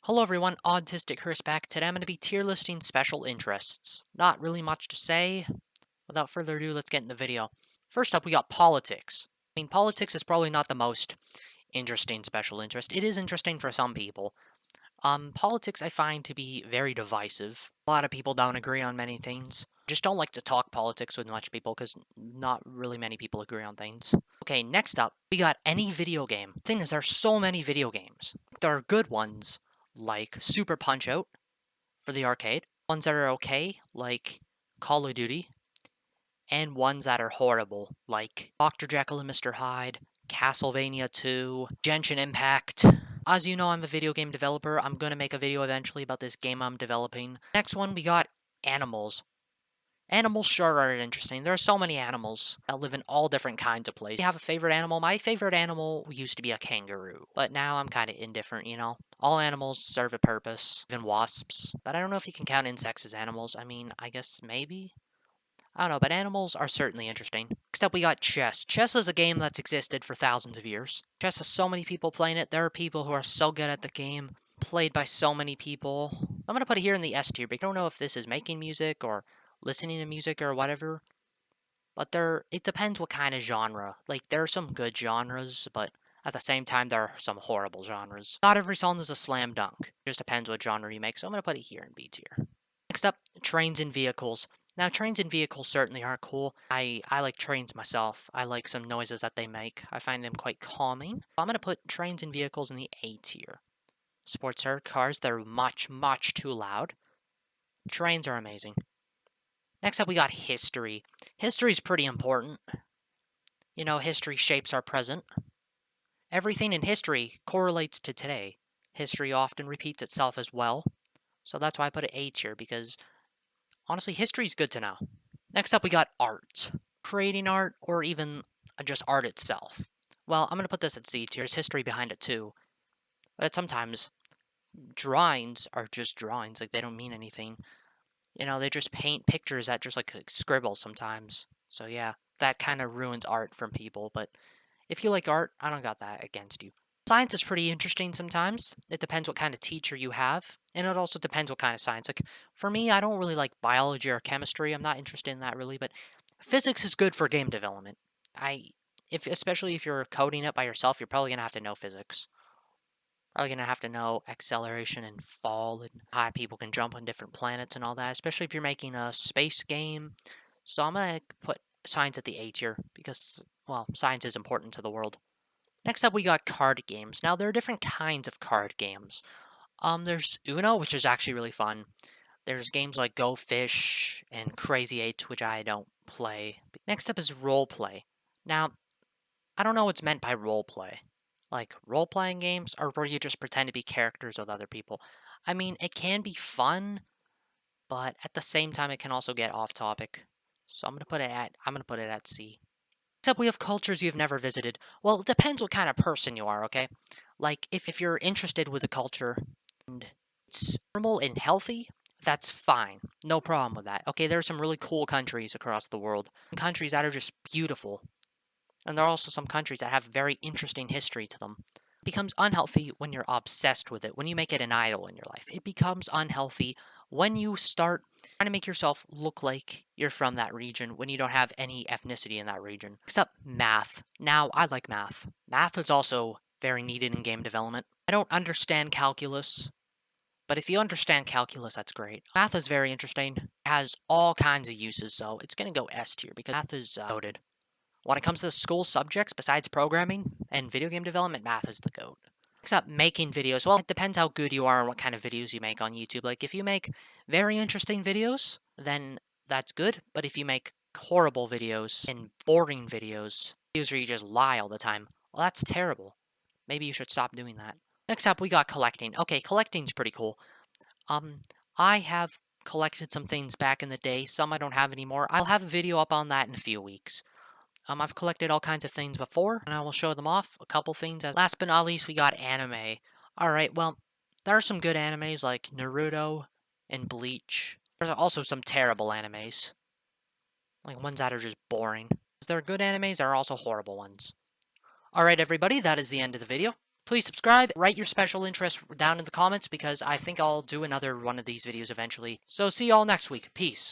Hello everyone, Autistic Chris back. Today I'm going to be tier listing special interests. Not really much to say. Without further ado, let's get in the video. First up, we got politics. Politics is probably not the most interesting special interest. It is interesting for some people. Politics I find to be very divisive. A lot of people don't agree on many things. Just don't like to talk politics with much people because not really many people agree on things. Okay, next up, we got any video game. Thing is, there are so many video games. There are good ones, like Super Punch-Out for the arcade. Ones that are okay, like Call of Duty. And ones that are horrible, like Dr. Jekyll and Mr. Hyde, Castlevania 2, Genshin Impact. As you know, I'm a video game developer. I'm going to make a video eventually about this game I'm developing. Next one, we got animals. Animals sure are interesting. There are so many animals that live in all different kinds of places. You have a favorite animal? My favorite animal used to be a kangaroo, but now I'm kind of indifferent, you know? All animals serve a purpose, even wasps. But I don't know if you can count insects as animals. I guess maybe? I don't know, but animals are certainly interesting. Next up, we got chess. Chess is a game that's existed for thousands of years. Chess has so many people playing it. There are people who are so good at the game, played by so many people. I'm going to put it here in the S tier, because I don't know if this is making music or listening to music or whatever. But it depends what kind of genre. Like, there are some good genres, but at the same time, there are some horrible genres. Not every song is a slam dunk. It just depends what genre you make, so I'm going to put it here in B tier. Next up, trains and vehicles. Now, trains and vehicles certainly are cool. I like trains myself. I like some noises that they make. I find them quite calming. I'm going to put trains and vehicles in the A tier. Sports cars, they're much, much too loud. Trains are amazing. Next up, we got history. History is pretty important. You know, history shapes our present. Everything in history correlates to today. History often repeats itself as well. So that's why I put it A tier, because honestly, history is good to know. Next up, we got art. Creating art, or even just art itself. Well, I'm going to put this at C tier. There's history behind it too. But sometimes, drawings are just drawings. Like, they don't mean anything. You know, they just paint pictures that just, like scribble sometimes. So yeah, that kind of ruins art from people. But if you like art, I don't got that against you. Science is pretty interesting sometimes. It depends what kind of teacher you have, and it also depends what kind of science. Like, for me, I don't really like biology or chemistry. I'm not interested in that really, but physics is good for game development. Especially if you're coding it by yourself, you're probably gonna have to know physics. Probably gonna have to know acceleration and fall and how people can jump on different planets and all that, especially if you're making a space game. So I'm gonna put science at the A tier because, well, science is important to the world. Next up, we got card games. Now, there are different kinds of card games. There's Uno, which is actually really fun. There's games like Go Fish and Crazy 8, which I don't play. Next up is role play. Now, I don't know what's meant by role play. Like, role-playing games, or where you just pretend to be characters with other people. It can be fun, but at the same time, it can also get off topic. So I'm gonna put it at C. Except we have cultures you've never visited. Well, it depends what kind of person you are, okay? Like, if you're interested with a culture and it's normal and healthy, that's fine. No problem with that. Okay, there are some really cool countries across the world. Countries that are just beautiful. And there are also some countries that have very interesting history to them. It becomes unhealthy when you're obsessed with it, when you make it an idol in your life. It becomes unhealthy when you start trying to make yourself look like you're from that region when you don't have any ethnicity in that region. Except math. Now, I like math. Math is also very needed in game development. I don't understand calculus, but if you understand calculus, that's great. Math is very interesting. It has all kinds of uses, so it's going to go S tier because math is goated. When it comes to school subjects besides programming and video game development, math is the GOAT. Next up, making videos. Well, it depends how good you are and what kind of videos you make on YouTube. Like, if you make very interesting videos, then that's good. But if you make horrible videos and boring videos where you just lie all the time, well, that's terrible. Maybe you should stop doing that. Next up, we got collecting. Okay, collecting's pretty cool. I have collected some things back in the day. Some I don't have anymore. I'll have a video up on that in a few weeks. I've collected all kinds of things before, and I will show them off. A couple things. Last but not least, we got anime. Alright, well, there are some good animes like Naruto and Bleach. There's also some terrible animes. Like ones that are just boring. There are good animes, there are also horrible ones. Alright, everybody, that is the end of the video. Please subscribe, write your special interest down in the comments because I think I'll do another one of these videos eventually. So see y'all next week. Peace.